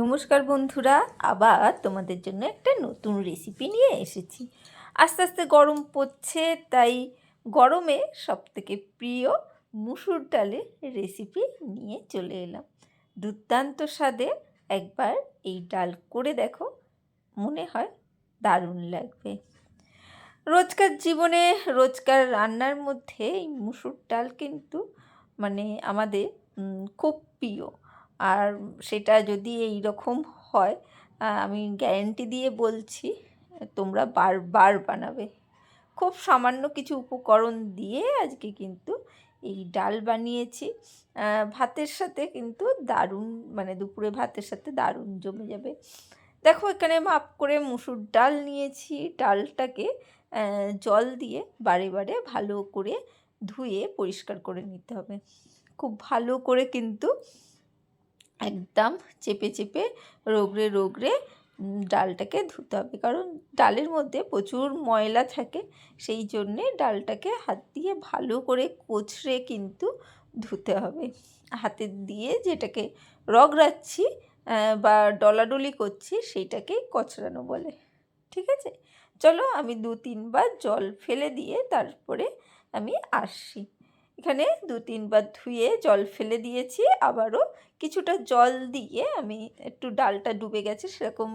নমস্কার বন্ধুরা, আবার তোমাদের জন্য একটা নতুন রেসিপি নিয়ে এসেছি। আস্তে আস্তে গরম পড়ছে, তাই গরমে সবথেকে প্রিয় মুসুর ডালের রেসিপি নিয়ে চলে এলাম। দুর্দান্ত স্বাদে, একবার এই ডাল করে দেখো, মনে হয় দারুণ লাগবে। রোজকার জীবনে, রোজকার রান্নার মধ্যে এই মুসুর ডাল কিন্তু আমাদের খুব প্রিয়। আর সেটা যদি এই রকম হয়, আমি গ্যারেন্টি দিয়ে বলছি, তোমরা বারবার বানাবে। খুব সামান্য কিছু উপকরণ দিয়ে আজকে কিন্তু এই ডাল বানিয়েছি। ভাতের সাথে কিন্তু দারুণ, দুপুরে ভাতের সাথে দারুণ জমে যাবে। দেখো, এখানে মাপ করে মুসুর ডাল নিয়েছি। ডালটাকে জল দিয়ে বারে বারে ভালো করে ধুয়ে পরিষ্কার করে নিতে হবে। খুব ভালো করে কিন্তু একদম চেপে চেপে রগড়ে রগড়ে ডালটাকে ধুতে হবে, কারণ ডালের মধ্যে প্রচুর ময়লা থাকে। সেই জন্যে ডালটাকে হাত দিয়ে ভালো করে কচড়ে কিন্তু ধুতে হবে। হাতে দিয়ে যেটাকে রগড়াচ্ছি বা ডলাডলি করছি, সেইটাকেই কচড়ানো বলে। ঠিক আছে, চলো আমি 2-3 বার জল ফেলে দিয়ে তারপরে আমি আসছি। এখানে 2-3 বার ধুয়ে জল ফেলে দিয়েছি, আবারও কিছুটা জল দিয়ে আমি একটু ডালটা ডুবে গেছে সেরকম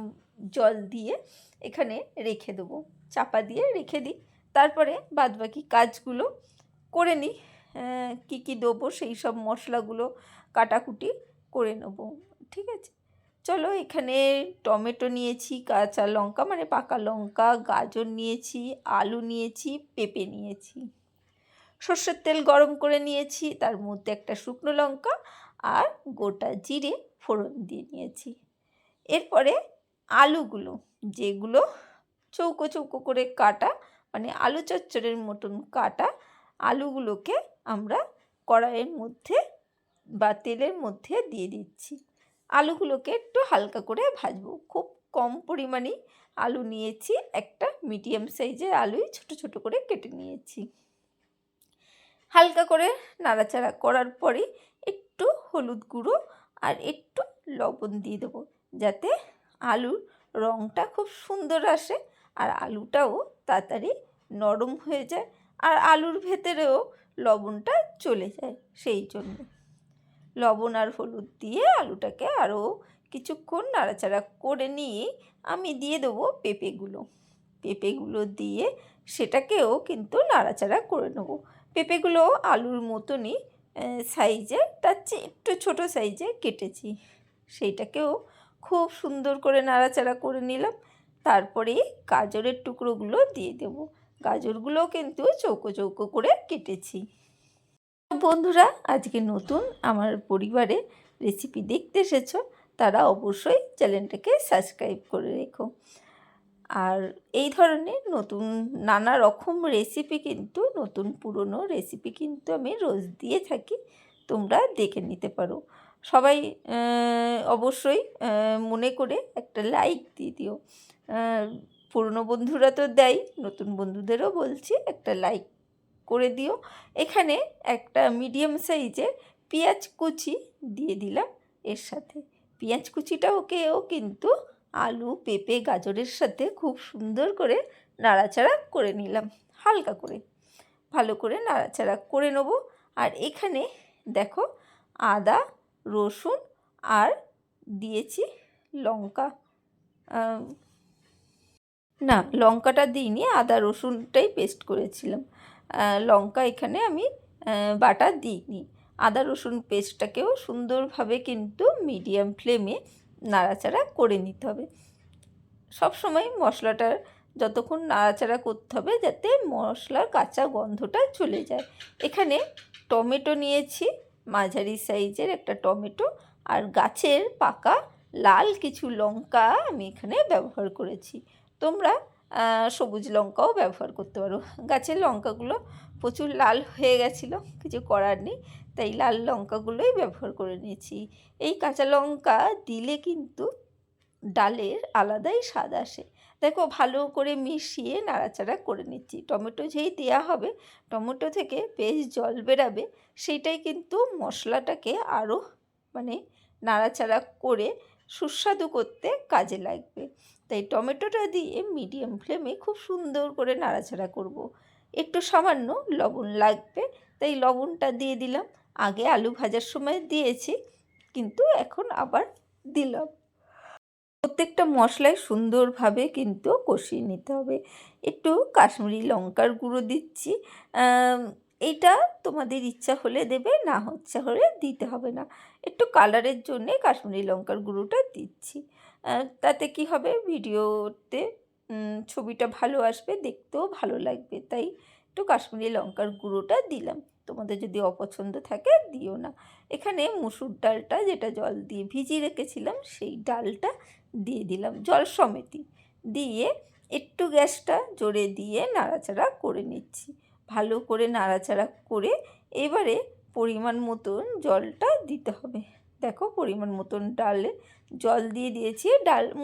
জল দিয়ে এখানে রেখে দেবো, চাপা দিয়ে রেখে দিই। তারপরে বাদবাকি কাজগুলো করে নিই। কী কী দেবো সেই সব মশলাগুলো কাটাকুটি করে নেবো। ঠিক আছে, চলো। এখানে টমেটো নিয়েছি, কাঁচা লঙ্কা পাকা লঙ্কা, গাজর নিয়েছি, আলু নিয়েছি, পেঁপে নিয়েছি। সর্ষের তেল গরম করে নিয়েছি, তার মধ্যে একটা শুকনো লঙ্কা আর গোটা জিরে ফোড়ন দিয়ে নিয়েছি। এরপরে আলুগুলো, যেগুলো চৌকো চৌকো করে কাটা, আলু চচ্চড়ের মতন কাটা, আলুগুলোকে আমরা কড়াইয়ের মধ্যে বা তেলের মধ্যে দিয়ে দিচ্ছি। আলুগুলোকে একটু হালকা করে ভাজবো। খুব কম পরিমাণেই আলু নিয়েছি, একটা মিডিয়াম সাইজের আলুই ছোট ছোট করে কেটে নিয়েছি। হালকা করে নাড়াচাড়া করার পরে একটু হলুদ গুঁড়ো আর একটু লবণ দিয়ে দেবো, যাতে আলুর রঙটা খুব সুন্দর আসে আর আলুটাও তাড়াতাড়ি নরম হয়ে যায় আর আলুর ভেতরেও লবণটা চলে যায়। সেই জন্য লবণ আর হলুদ দিয়ে আলুটাকে আরও কিছুক্ষণ নাড়াচাড়া করে নিয়ে আমি দিয়ে দেবো পেঁপেগুলো দিয়ে সেটাকেও কিন্তু নাড়াচাড়া করে নেবো। পেঁপেগুলো আলুর মতনই সাইজে, তার চেয়ে একটু ছোটো সাইজে কেটেছি। সেইটাকেও খুব সুন্দর করে নাড়াচাড়া করে নিলাম। তারপরে গাজরের টুকরোগুলো দিয়ে দেবো। গাজরগুলো কিন্তু চৌকো চৌকো করে কেটেছি। বন্ধুরা, আজকে নতুন আমার পরিবারে রেসিপি দেখতে এসেছো, তারা অবশ্যই চ্যানেলটাকে সাবস্ক্রাইব করে রেখো। আর এই ধরনের নতুন নানা রকম রেসিপি কিন্তু, নতুন পুরনো রেসিপি কিন্তু আমি রোজ দিয়ে থাকি, তোমরা দেখে নিতে পারো। সবাই অবশ্যই মনে করে একটা লাইক দিয়ে দিও। পুরনো বন্ধুরা তো দেয়, নতুন বন্ধুদেরও বলছি একটা লাইক করে দিও। এখানে একটা মিডিয়াম সাইজের পেঁয়াজ কুচি দিয়ে দিলাম এর সাথে। পেঁয়াজ কুচিটাকেও কিন্তু আলু, পেঁপে, গাজরের সাথে খুব সুন্দর করে নাড়াচাড়া করে নিলাম। হালকা করে ভালো করে নাড়াচাড়া করে নেব। আর এখানে দেখো, আদা, রসুন আর দিয়েছি লঙ্কা। না, লঙ্কাটা দিইনি, আদা রসুনটাই পেস্ট করেছিলাম। লঙ্কা এখানে আমি বাটা দিইনি। আদা রসুন পেস্টটাকেও সুন্দরভাবে কিন্তু মিডিয়াম ফ্লেমে নাড়াচাড়া করে নিতে হবে। সবসময় মশলাটার যতক্ষণ নাড়াচাড়া করতে হবে যাতে মশলার কাঁচা গন্ধটা চলে যায়। এখানে টমেটো নিয়েছি, মাঝারি সাইজের একটা টমেটো, আর গাছের পাকা লাল কিছু লঙ্কা আমি এখানে ব্যবহার করেছি। তোমরা সবুজ লঙ্কাও ব্যবহার করতে পারো। গাছের লঙ্কাগুলো প্রচুর লাল হয়ে গেছিলো, কিছু করার নেই, তাই লাল লঙ্কাগুলোই ব্যবহার করে নিয়েছি। এই কাঁচা লঙ্কা দিলে কিন্তু ডালের আলাদাই স্বাদ আসে। দেখো, ভালো করে মিশিয়ে নাড়াচাড়া করে নিচ্ছি। টমেটো যেই দেওয়া হবে, টমেটো থেকে বেশ জল বেরাবে, সেইটাই কিন্তু মশলাটাকে আরও নাড়াচাড়া করে সুস্বাদু করতে কাজে লাগবে। তাই টমেটোটা দিয়ে মিডিয়াম ফ্লেমে খুব সুন্দর করে নাড়াচাড়া করব। একটু সামান্য লবণ লাগবে, তাই লবণটা দিয়ে দিলাম। আগে আলু ভাজার সময় দিয়েছি, কিন্তু এখন আবার দিলাম। প্রত্যেকটা মশলাই সুন্দরভাবে কিন্তু কষিয়ে নিতে হবে। একটু কাশ্মীরি লঙ্কার গুঁড়ো দিচ্ছি। এইটা তোমাদের ইচ্ছা হলে দেবে, না ইচ্ছা হলে দিতে হবে না। একটু কালারের জন্যে কাশ্মীরি লঙ্কার গুঁড়োটা দিচ্ছি। তাতে কি হবে, ভিডিওতে ছবিটা ভালো আসবে, দেখতেও ভালো লাগবে। তাই একটু কাশ্মীরি লঙ্কার গুঁড়োটা দিলাম। তোমাদের যদি অপছন্দ থাকে দিও না। এখানে মুসুর ডালটা, যেটা জল দিয়ে ভিজিয়ে রেখেছিলাম, সেই ডালটা দিয়ে দিলাম জল সমেতই। দিয়ে একটু গ্যাসটা জোরে দিয়ে নাড়াচাড়া করে নিচ্ছি। ভালো করে নাড়াচাড়া করে এবারে পরিমাণ মতন জলটা দিতে হবে। দেখো পরিমাণ মতন ডালে জল দিয়ে দিয়েছি।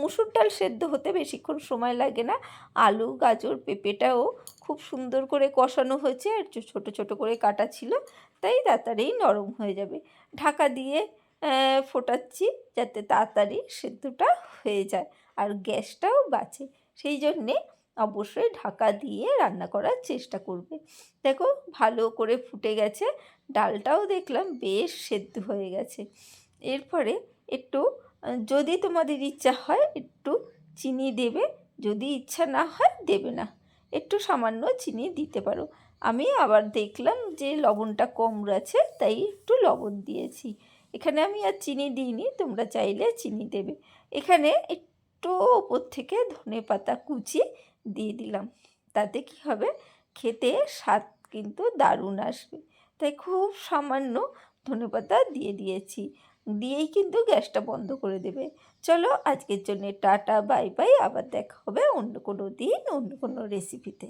মুসুর ডাল সেদ্ধ হতে বেশিক্ষণ সময় লাগে না। আলু, গাজর, পেঁপেটাও খুব সুন্দর করে কষানো হয়েছে, আর ছোটো ছোটো করে কাটা ছিল, তাই তাড়াতাড়ি নরম হয়ে যাবে। ঢাকা দিয়ে ফোটাচ্ছি যাতে তাড়াতাড়ি সেদ্ধটা হয়ে যায় আর গ্যাসটাও বাঁচে। সেই জন্যে অবশ্যই ঢাকা দিয়ে রান্না করার চেষ্টা করবে। দেখো ভালো করে ফুটে গেছে, ডালটাও দেখলাম বেশ সেদ্ধ হয়ে গেছে। এরপরে একটু, যদি তোমাদের ইচ্ছা হয় একটু চিনি দেবে, যদি ইচ্ছা না হয় দেবে না, একটু সামান্য চিনি দিতে পারো। আমি আবার দেখলাম যে লবণটা কম আছে, তাই একটু লবণ দিয়েছি। এখানে আমি আর চিনি দিইনি, তোমরা চাইলে চিনি দেবে। এখানে একটু ওপর থেকে ধনেপাতা কুচি দিয়ে দিলাম। তাতে কি হবে, খেতে স্বাদ কিন্তু দারুণ আসবে। তাই খুব সামান্য ধনেপাতা দিয়ে দিয়েছি। দিয়েই কিন্তু গ্যাসটা বন্ধ করে দেবে। চলো আজকের জন্যে টাটা, বাই বাই। আবার দেখা হবে অন্য কোনো দিন অন্য কোনো রেসিপিতে।